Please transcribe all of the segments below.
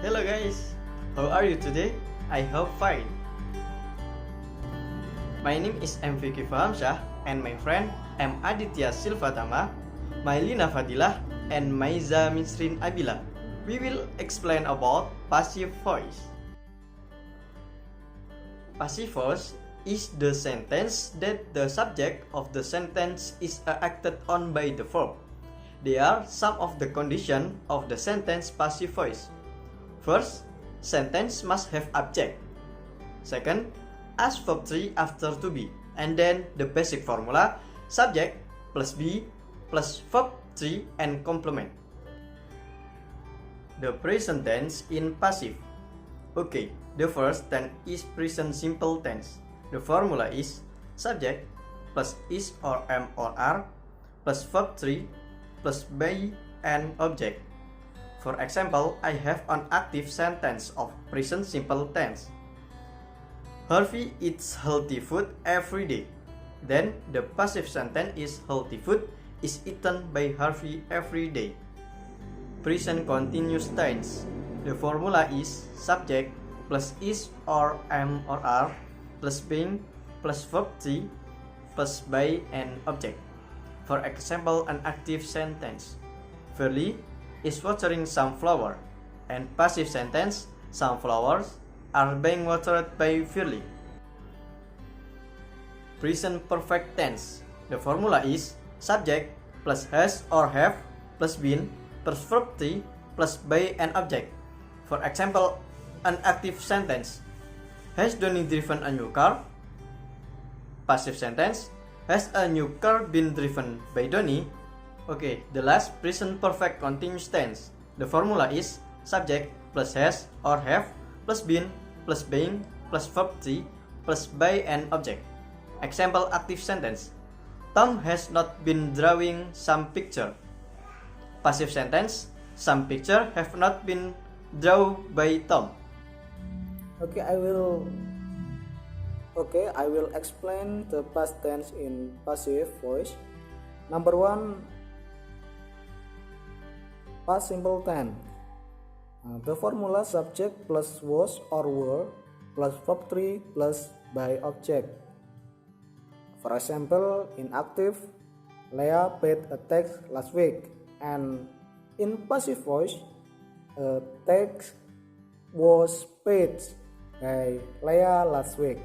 Hello guys, how are you today? I hope fine. My name is Vicky Fahamsyah and my friend ADITIYA SILVATAMA, MAILINA FADILAH, and MAIZA MISRIN ABILAH. We will explain about passive voice. Passive voice is the sentence that the subject of the sentence is acted on by the verb. They are some of the conditions of the sentence passive voice. First, sentence must have object. Second, ask verb 3 after to be. And then the basic formula, subject plus be plus verb 3 and complement. The present tense in passive. Okay, the first tense is present simple tense. The formula is subject plus is or am or are plus verb 3 plus by and object. For example, I have an active sentence of present simple tense. Harvey eats healthy food every day. Then the passive sentence is healthy food is eaten by Harvey every day. Present continuous tense. The formula is subject plus is or am or are plus being plus verb 3 plus by and object. For example, an active sentence, Verly is watering some flower, and passive sentence, some flowers are being watered by Verly. Present perfect tense. The formula is subject plus has or have plus been plus verb 3 plus by an object. For example, an active sentence, has Donnie driven a new car? Passive sentence, has a new car been driven by Donnie? Okay, the last present perfect continuous tense. The formula is subject plus has or have plus been plus being plus verb 3 plus by an object. Example active sentence, Tom has not been drawing some picture. Passive sentence, some picture have not been drawn by Tom. Okay, I will explain the past tense in passive voice. Number 1, past simple tense. The formula subject plus was or were plus verb 3 plus by object. For example, in active, Leah paid a tax last week, and in passive voice, a tax was paid by Leah last week.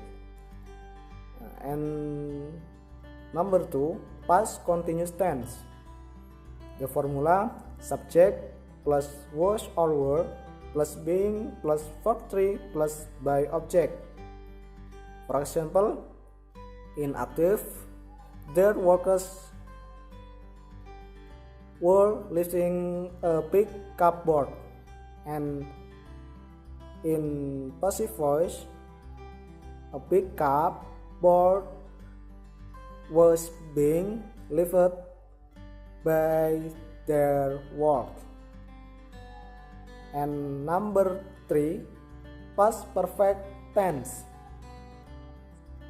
And number 2, past continuous tense. The formula subject plus was or were plus being plus verb 3 plus by object. For example, in active, their workers were lifting a big cupboard, and in passive voice, a big cupboard was being lifted by their work. And number 3, past perfect tense.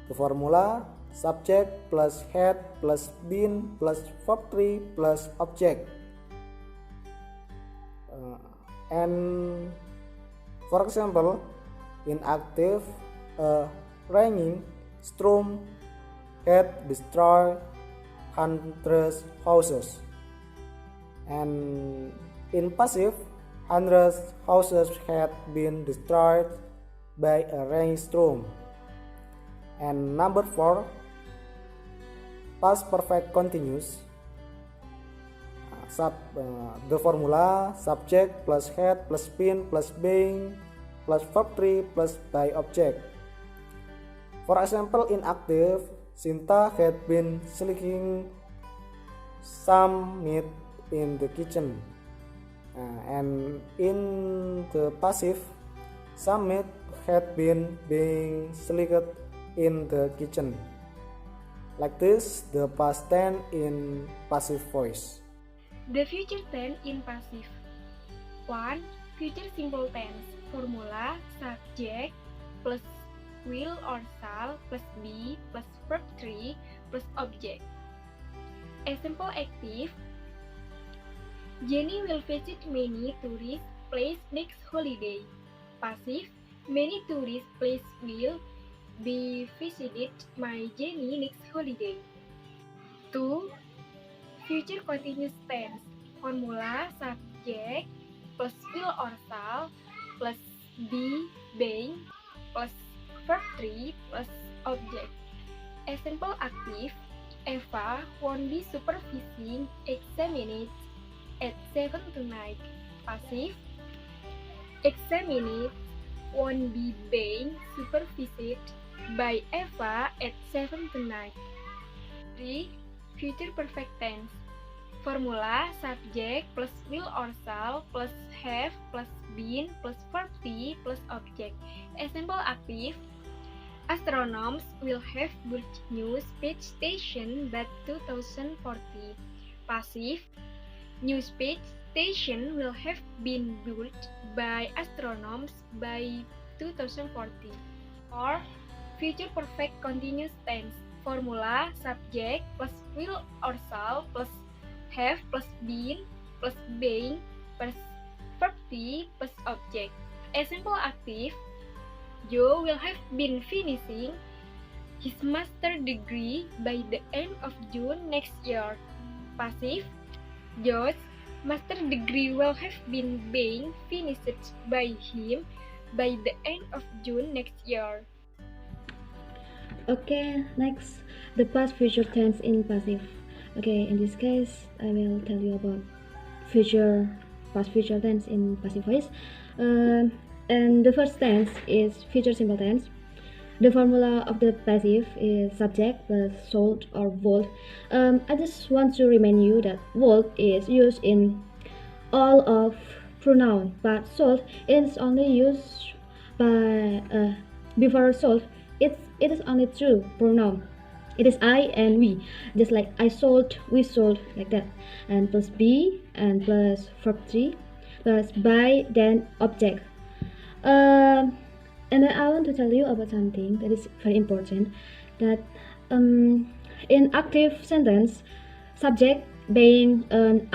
The formula subject plus had plus been plus verb 3 plus object. And for example, in active, a raining storm had destroyed hundreds houses, and in passive, hundreds houses had been destroyed by a rainstorm. And number 4, past perfect continuous. The formula subject plus had plus been plus being plus verb 3 plus by object. For example, in active, Sinta had been slicing some meat in the kitchen, and in the passive, some meat had been being slicked in the kitchen. Like this, the past tense in passive voice. The future tense in passive. 1. Future simple tense. Formula subject plus will or shall plus be plus verb 3 plus object. Example active, Jenny will visit many tourist place next holiday. Passive, many tourist places will be visited by Jenny next holiday. 2. Future continuous tense. Formula subject plus will or shall plus be being plus verb 3 plus object. Example active, Eva won't be supervising examined at 7 tonight. Passive, examined won't be being supervised by Eva at 7 tonight. 3. Future perfect tense. Formula subject plus will or shall plus have plus been plus verb to plus object. Example active, astronomers will have built new space station by 2040. Passive, new space station will have been built by astronomers by 2040. Or future perfect continuous tense. Formula subject plus will or shall plus have plus been plus being plus verb to plus object. Example active, Joe will have been finishing his master degree by the end of June next year. Passive, Joe's master degree will have been being finished by him by the end of June next year. Okay, next, the past future tense in passive. Okay, in this case, I will tell you about past future tense in passive voice. And the first tense is future simple tense. The formula of the passive is subject plus sold or would. I just want to remind you that would is used in all of pronoun, but sold is only used by before sold. It is only true pronoun. It is I and we, just like I sold, we sold, like that. And plus be and plus verb 3 plus by then object. And then I want to tell you about something that is very important, that in active sentence, subject being an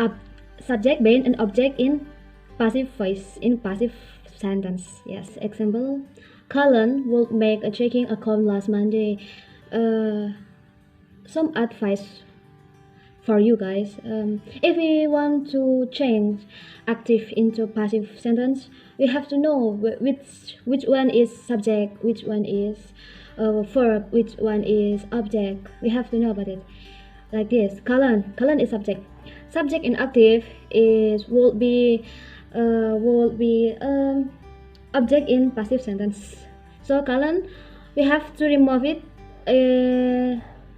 object in passive voice, in passive sentence. Yes, example, Colin will make a checking account last Monday. Some advice for you guys. If we want to change active into passive sentence, we have to know which one is subject, which one is verb, which one is object. We have to know about it. Like this, Colin is subject. Subject in active will be object in passive sentence. So Colin, we have to remove it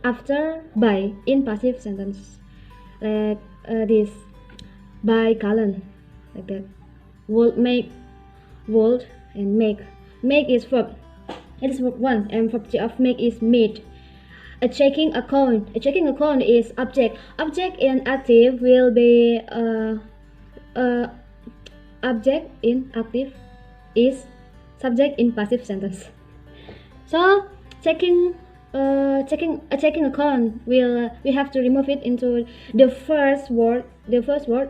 after by in passive sentence, like this, by Colin, like that. Would make, would, and make is verb. It is verb 1, and verb 3 of make is made. A checking account is object. Object in active will be object in active is subject in passive sentence. So checking account we have to remove it into the first word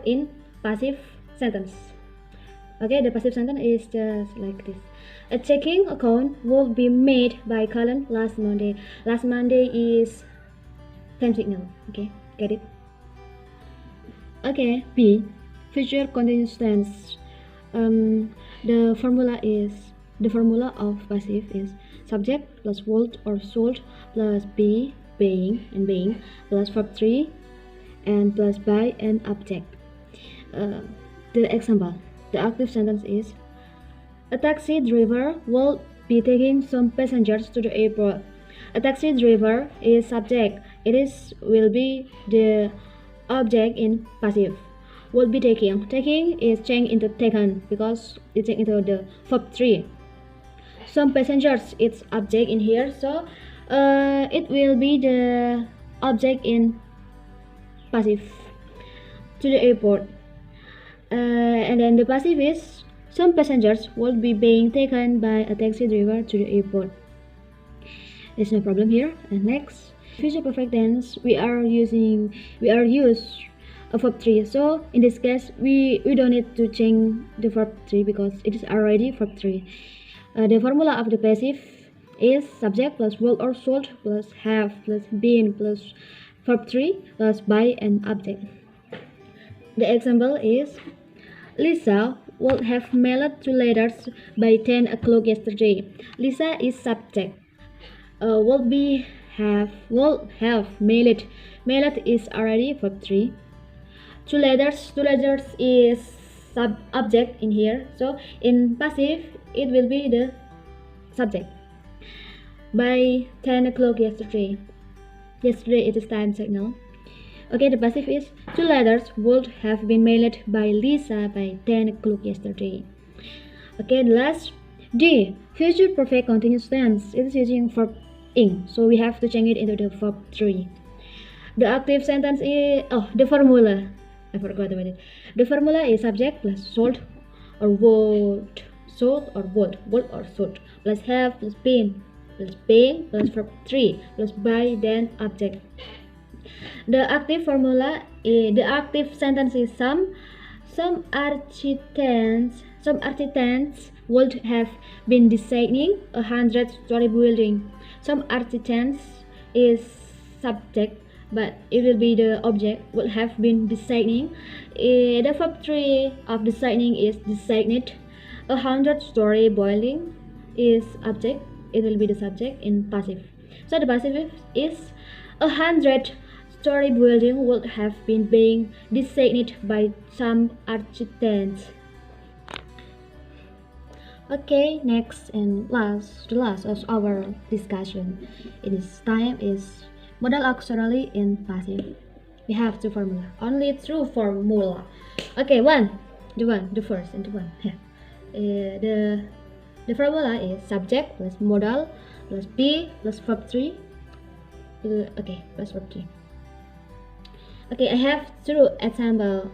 in passive sentence. Okay, the passive sentence is just like this. A checking account will be made by Colin last Monday. Last Monday is time signal. Okay, get it? Okay, B, future continuous tense. The formula of passive is subject plus would or sold plus be, being and being plus verb 3 and plus by and object. The example, the active sentence is, a taxi driver will be taking some passengers to the airport. A taxi driver is subject. Will be the object in passive. Will be taking. Taking is changed into taken because it's changed into the verb 3. Some passengers, it's object in here, so it will be the object in passive, to the airport. And then the passive is, some passengers will be being taken by a taxi driver to the airport. There's no problem here. And next, future perfect tense, we are use a verb 3. So in this case, we don't need to change the verb 3 because it is already verb 3. The formula of the passive is subject plus would or should plus have plus been plus verb 3 plus by and object. The example is Lisa would have mailed 2 letters by 10 o'clock yesterday. Lisa is subject. Would have mailed. Mailed is already verb 3. 2 letters is object in here. So in passive it will be the subject. By 10 o'clock yesterday. Yesterday it is time signal. Okay, the passive is 2 letters would have been mailed by Lisa by 10 o'clock yesterday. Okay, the last D, future perfect continuous tense. It is using verb ing, so we have to change it into the verb 3. The active sentence is the formula. I forgot about it. The formula is subject plus should or would, should or would or should plus have plus been plus being plus verb 3 plus by then object. The active formula is the active sentence is some architects would have been designing a 100-story building. Some architects is subject, but it will be the object would have been designing. The verb 3 of designing is designed. A 100-story building is object. It will be the subject in passive. So the passive is a 100-story building would have been being designed by some architects. Okay, next and the last of our discussion in this time is modal auxiliary in passive. We have 2 formula, only 2 formula. Okay, the first and the one. The formula is subject plus modal plus be plus verb 3. Okay, plus verb 3. Okay, I have 2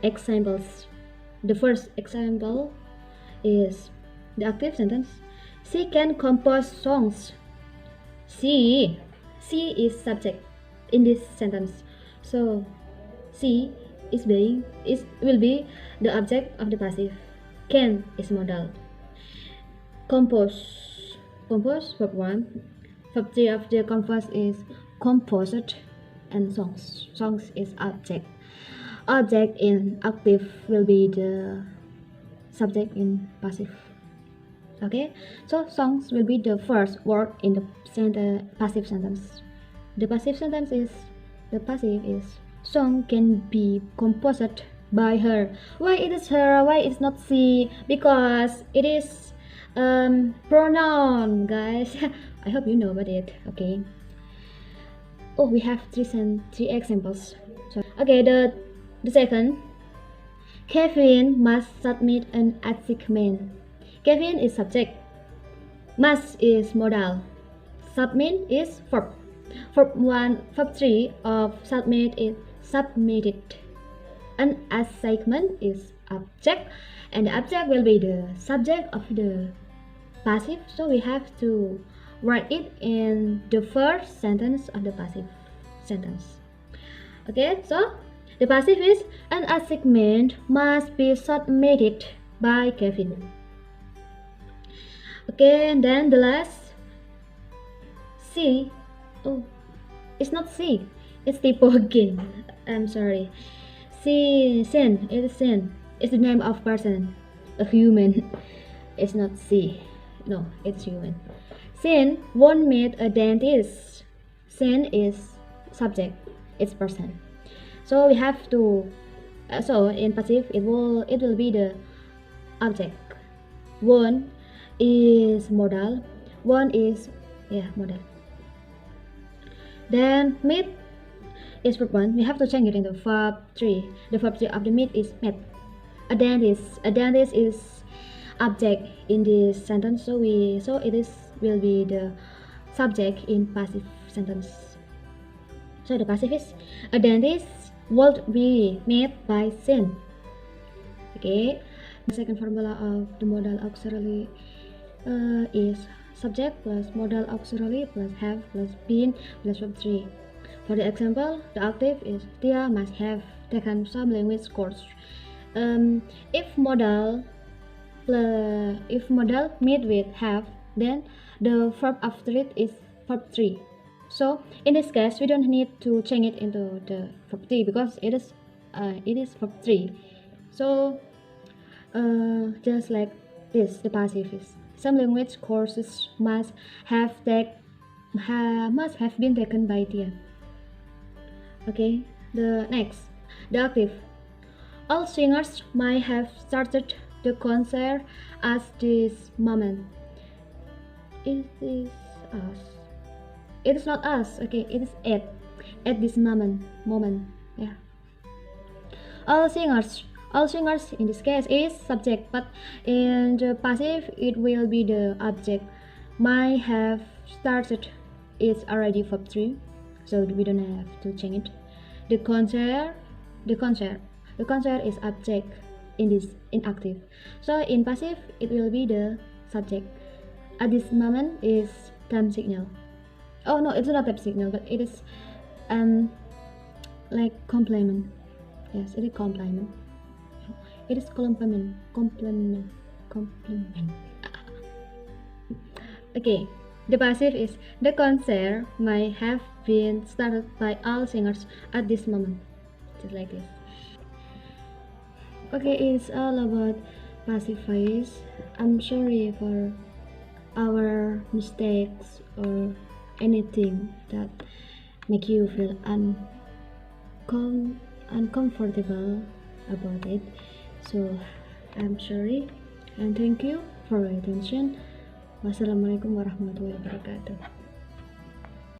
examples. The first example is the active sentence. She can compose songs. She is subject in this sentence. So she will be the object of the passive. Can is modal. Compose verb 1. Verb 3 of the compose is composed, and songs is object. Object in active will be the subject in passive. Okay, so songs will be the first word in the passive sentence. The passive is song can be composed by her. Why it is her? Why it's not she? Because it is pronoun, guys. I hope you know about it. Okay. Oh, we have 3 examples. So, okay, the second, Kevin must submit an assignment. Kevin is subject. Must is modal. Submit is verb. Verb 3 of submit is submitted. An assignment is object, and the object will be the subject of the passive. So we have to write it in the first sentence of the passive sentence. Okay, so the passive is an assignment must be submitted by Kevin. Okay, and then the last, C. Oh, it's not C. It's typo again. I'm sorry. Sin. It is sin. It's the name of person, a human. It's not C. No, it's human. Sin won't meet a dentist. Sin is subject. It's person. So we have to. So in passive, it will be the object. One is modal. One is modal. Then meet is verb 1. We have to change it into verb 3. The verb 3 of the meet is met. A dentist is object in this sentence. So it will be the subject in passive sentence. So the passive is a dentist would be met by sin. Okay. The second formula of the modal auxiliary is subject plus modal auxiliary plus have plus been plus verb 3. For the example, the active is Tia must have taken some language course. If modal meet with have, then the verb after it is verb 3. So in this case, we don't need to change it into the verb 3 because it is verb 3. So just like this, the passive is some language courses must have been taken by Tia. Okay, the active. All singers might have started the concert at this moment. It is us. It is not us. Okay, it is at this moment. Yeah. All singers in this case is subject, but in the passive it will be the object. Might have started is already verb 3, so we don't have to change it. The concert is object in active. So in passive it will be the subject. At this moment is time signal. Oh no, it's not time signal, but it is like complement. Yes, it is complement. It is complement. Okay, the passive is the concert might have been started by all singers at this moment. Just like this. Okay, it's all about passive voice. I'm sorry for our mistakes or anything that make you feel uncomfortable about it. So I'm sorry and thank you for your attention. Wassalamualaikum warahmatullahi wabarakatuh.